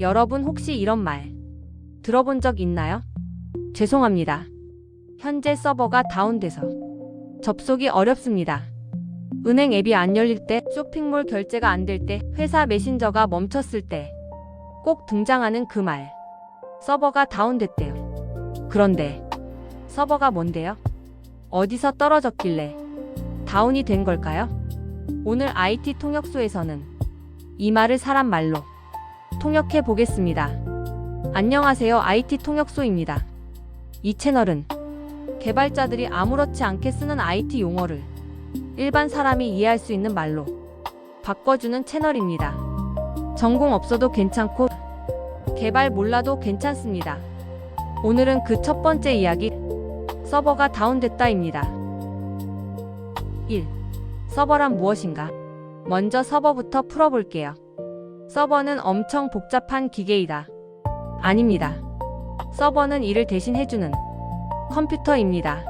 여러분 혹시 이런 말 들어본 적 있나요? 죄송합니다. 현재 서버가 다운돼서 접속이 어렵습니다. 은행 앱이 안 열릴 때, 쇼핑몰 결제가 안 될 때, 회사 메신저가 멈췄을 때 꼭 등장하는 그 말. 서버가 다운됐대요. 그런데 서버가 뭔데요? 어디서 떨어졌길래 다운이 된 걸까요? 오늘 IT 통역소에서는 이 말을 사람 말로 통역해 보겠습니다. 안녕하세요. IT 통역소입니다. 이 채널은 개발자들이 아무렇지 않게 쓰는 IT 용어를 일반 사람이 이해할 수 있는 말로 바꿔주는 채널입니다. 전공 없어도 괜찮고 개발 몰라도 괜찮습니다. 오늘은 그 첫 번째 이야기, 서버가 다운됐다입니다. 1. 서버란 무엇인가? 먼저 서버부터 풀어볼게요. 서버는 엄청 복잡한 기계이다. 아닙니다. 서버는 일을 대신 해주는 컴퓨터입니다.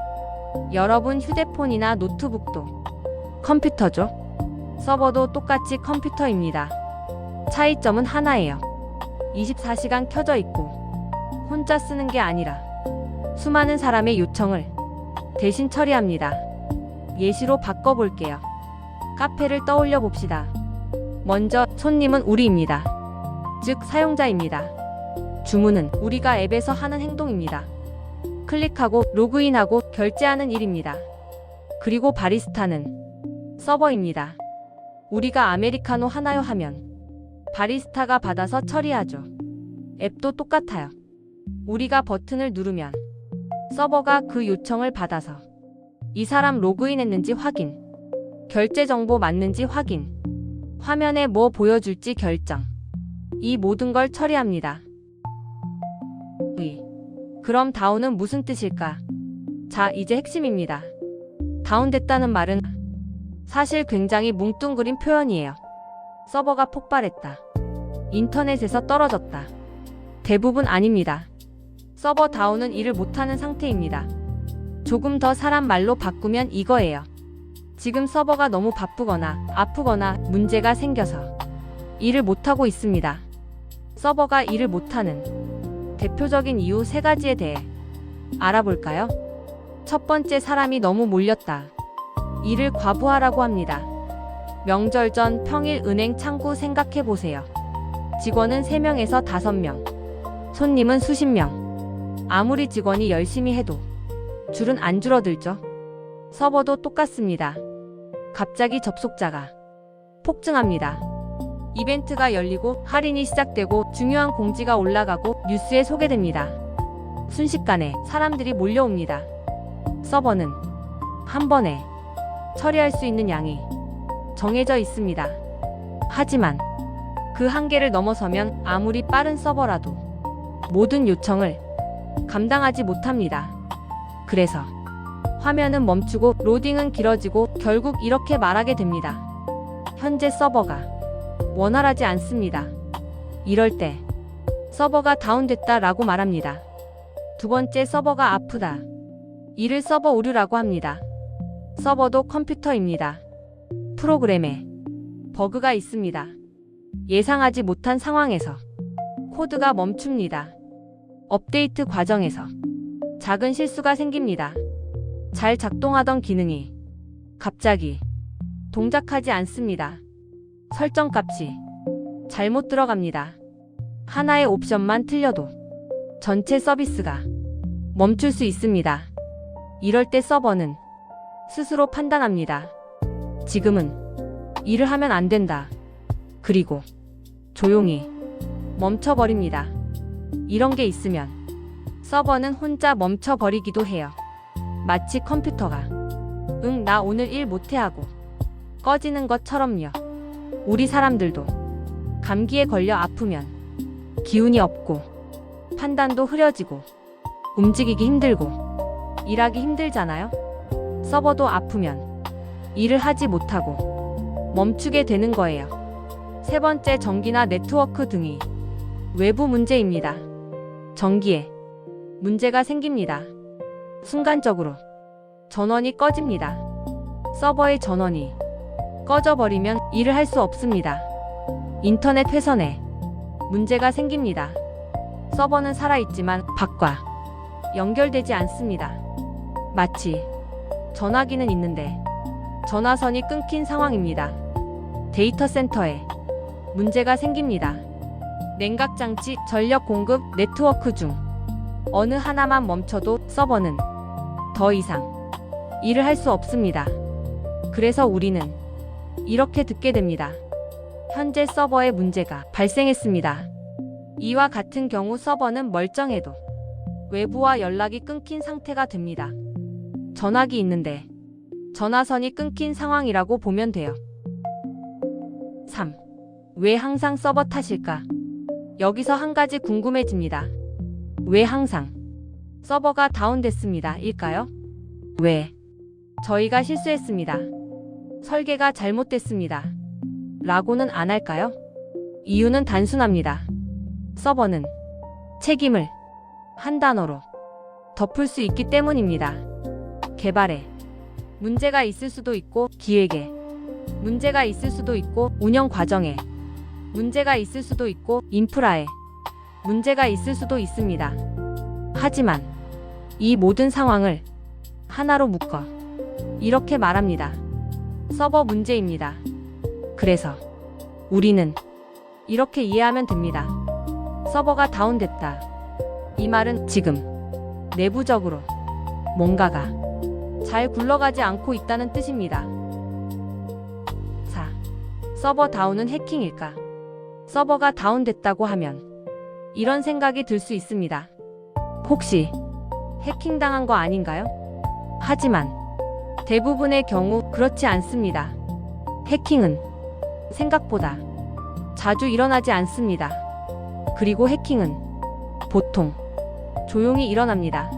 여러분 휴대폰이나 노트북도 컴퓨터죠? 서버도 똑같이 컴퓨터입니다. 차이점은 하나예요. 24시간 켜져 있고 혼자 쓰는 게 아니라 수많은 사람의 요청을 대신 처리합니다. 예시로 바꿔볼게요. 카페를 떠올려 봅시다. 먼저 손님은 우리입니다. 즉 사용자입니다. 주문은 우리가 앱에서 하는 행동입니다. 클릭하고 로그인하고 결제하는 일입니다. 그리고 바리스타는 서버입니다. 우리가 아메리카노 하나요 하면 바리스타가 받아서 처리하죠. 앱도 똑같아요. 우리가 버튼을 누르면 서버가 그 요청을 받아서 이 사람 로그인했는지 확인, 결제 정보 맞는지 확인, 화면에 뭐 보여줄지 결정, 이 모든 걸 처리합니다. 그럼 다운은 무슨 뜻일까? 자, 이제 핵심입니다. 다운됐다는 말은 사실 굉장히 뭉뚱그린 표현이에요. 서버가 폭발했다. 인터넷에서 떨어졌다. 대부분 아닙니다. 서버 다운은 일을 못하는 상태입니다. 조금 더 사람 말로 바꾸면 이거예요. 지금 서버가 너무 바쁘거나 아프거나 문제가 생겨서 일을 못하고 있습니다. 서버가 일을 못하는 대표적인 이유 3가지에 대해 알아볼까요? 첫 번째, 사람이 너무 몰렸다. 일을 과부하라고 합니다. 명절 전 평일 은행 창구 생각해보세요. 직원은 3명에서 5명, 손님은 수십 명. 아무리 직원이 열심히 해도 줄은 안 줄어들죠. 서버도 똑같습니다. 갑자기 접속자가 폭증합니다. 이벤트가 열리고 할인이 시작되고 중요한 공지가 올라가고 뉴스에 소개됩니다. 순식간에 사람들이 몰려옵니다. 서버는 한 번에 처리할 수 있는 양이 정해져 있습니다. 하지만 그 한계를 넘어서면 아무리 빠른 서버라도 모든 요청을 감당하지 못합니다. 그래서 화면은 멈추고 로딩은 길어지고 결국 이렇게 말하게 됩니다. 현재 서버가 원활하지 않습니다. 이럴 때 서버가 다운됐다 라고 말합니다. 두 번째, 서버가 아프다. 이를 서버 오류라고 합니다. 서버도 컴퓨터입니다. 프로그램에 버그가 있습니다. 예상하지 못한 상황에서 코드가 멈춥니다. 업데이트 과정에서 작은 실수가 생깁니다. 잘 작동하던 기능이 갑자기 동작하지 않습니다. 설정값이 잘못 들어갑니다. 하나의 옵션만 틀려도 전체 서비스가 멈출 수 있습니다. 이럴 때 서버는 스스로 판단합니다. 지금은 일을 하면 안 된다. 그리고 조용히 멈춰버립니다. 이런 게 있으면 서버는 혼자 멈춰버리기도 해요. 마치 컴퓨터가 나 오늘 일 못해 하고 꺼지는 것처럼요. 우리 사람들도 감기에 걸려 아프면 기운이 없고 판단도 흐려지고 움직이기 힘들고 일하기 힘들잖아요. 서버도 아프면 일을 하지 못하고 멈추게 되는 거예요. 세 번째, 전기나 네트워크 등이 외부 문제입니다. 전기에 문제가 생깁니다. 순간적으로 전원이 꺼집니다. 서버의 전원이 꺼져버리면 일을 할 수 없습니다. 인터넷 회선에 문제가 생깁니다. 서버는 살아있지만 밖과 연결되지 않습니다. 마치 전화기는 있는데 전화선이 끊긴 상황입니다. 데이터 센터에 문제가 생깁니다. 냉각장치, 전력 공급, 네트워크 중 어느 하나만 멈춰도 서버는 더 이상 일을 할 수 없습니다. 그래서 우리는 이렇게 듣게 됩니다. 현재 서버에 문제가 발생했습니다. 이와 같은 경우 서버는 멀쩡해도 외부와 연락이 끊긴 상태가 됩니다. 전화기 있는데 전화선이 끊긴 상황이라고 보면 돼요. 3. 왜 항상 서버 탓일까? 여기서 한 가지 궁금해집니다. 왜 항상 서버가 다운됐습니다. 일까요? 왜? 저희가 실수했습니다. 설계가 잘못됐습니다. 라고는 안 할까요? 이유는 단순합니다. 서버는 책임을 한 단어로 덮을 수 있기 때문입니다. 개발에 문제가 있을 수도 있고, 기획에 문제가 있을 수도 있고, 운영 과정에 문제가 있을 수도 있고, 인프라에 문제가 있을 수도 있습니다. 하지만 이 모든 상황을 하나로 묶어 이렇게 말합니다. 서버 문제입니다. 그래서 우리는 이렇게 이해하면 됩니다. 서버가 다운됐다. 이 말은 지금 내부적으로 뭔가가 잘 굴러가지 않고 있다는 뜻입니다. 4. 서버 다운은 해킹일까? 서버가 다운됐다고 하면 이런 생각이 들 수 있습니다. 혹시 해킹당한 거 아닌가요? 하지만 대부분의 경우 그렇지 않습니다. 해킹은 생각보다 자주 일어나지 않습니다. 그리고 해킹은 보통 조용히 일어납니다.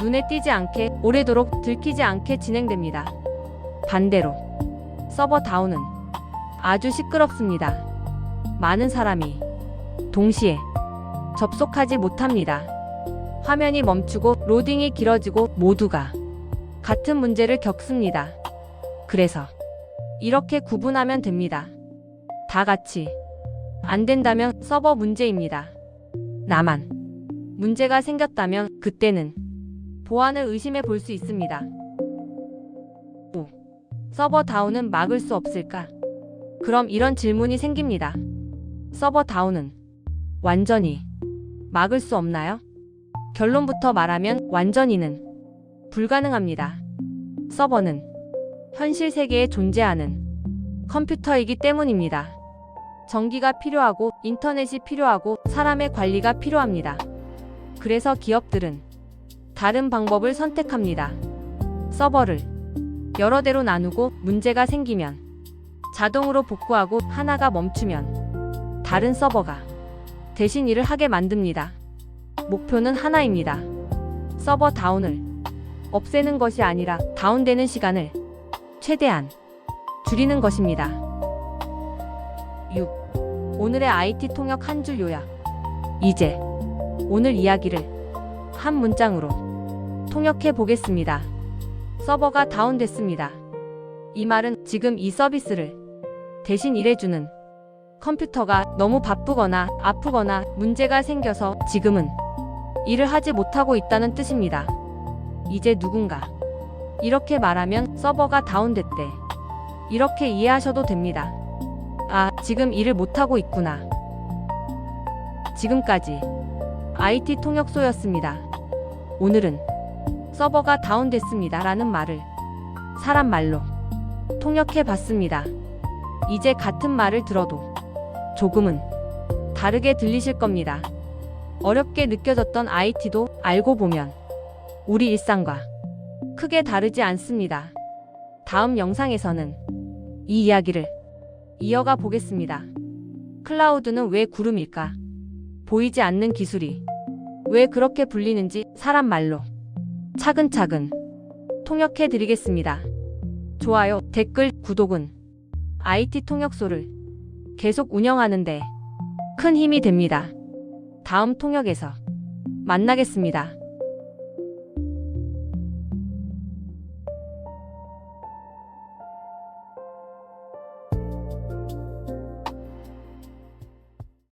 눈에 띄지 않게, 오래도록 들키지 않게 진행됩니다. 반대로 서버 다운은 아주 시끄럽습니다. 많은 사람이 동시에 접속하지 못합니다. 화면이 멈추고 로딩이 길어지고 모두가 같은 문제를 겪습니다. 그래서 이렇게 구분하면 됩니다. 다 같이 안 된다면 서버 문제입니다. 나만 문제가 생겼다면 그때는 보안을 의심해 볼 수 있습니다. 5. 서버 다운은 막을 수 없을까? 그럼 이런 질문이 생깁니다. 서버 다운은 완전히 막을 수 없나요? 결론부터 말하면 완전히는 불가능합니다. 서버는 현실 세계에 존재하는 컴퓨터이기 때문입니다. 전기가 필요하고 인터넷이 필요하고 사람의 관리가 필요합니다. 그래서 기업들은 다른 방법을 선택합니다. 서버를 여러 대로 나누고 문제가 생기면 자동으로 복구하고 하나가 멈추면 다른 서버가 대신 일을 하게 만듭니다. 목표는 하나입니다. 서버 다운을 없애는 것이 아니라 다운되는 시간을 최대한 줄이는 것입니다. 6. 오늘의 IT 통역 한 줄 요약. 이제 오늘 이야기를 한 문장으로 통역해 보겠습니다. 서버가 다운됐습니다. 이 말은 지금 이 서비스를 대신 일해주는 컴퓨터가 너무 바쁘거나 아프거나 문제가 생겨서 지금은 일을 하지 못하고 있다는 뜻입니다. 이제 누군가 이렇게 말하면 서버가 다운됐대. 이렇게 이해하셔도 됩니다. 아, 지금 일을 못하고 있구나. 지금까지 IT 통역소였습니다. 오늘은 서버가 다운됐습니다 라는 말을 사람 말로 통역해 봤습니다. 이제 같은 말을 들어도 조금은 다르게 들리실 겁니다. 어렵게 느껴졌던 IT도 알고 보면 우리 일상과 크게 다르지 않습니다. 다음 영상에서는 이 이야기를 이어가 보겠습니다. 클라우드는 왜 구름일까? 보이지 않는 기술이 왜 그렇게 불리는지 사람 말로 차근차근 통역해 드리겠습니다. 좋아요, 댓글, 구독은 IT 통역소를 계속 운영하는데 큰 힘이 됩니다. 다음 통역에서 만나겠습니다.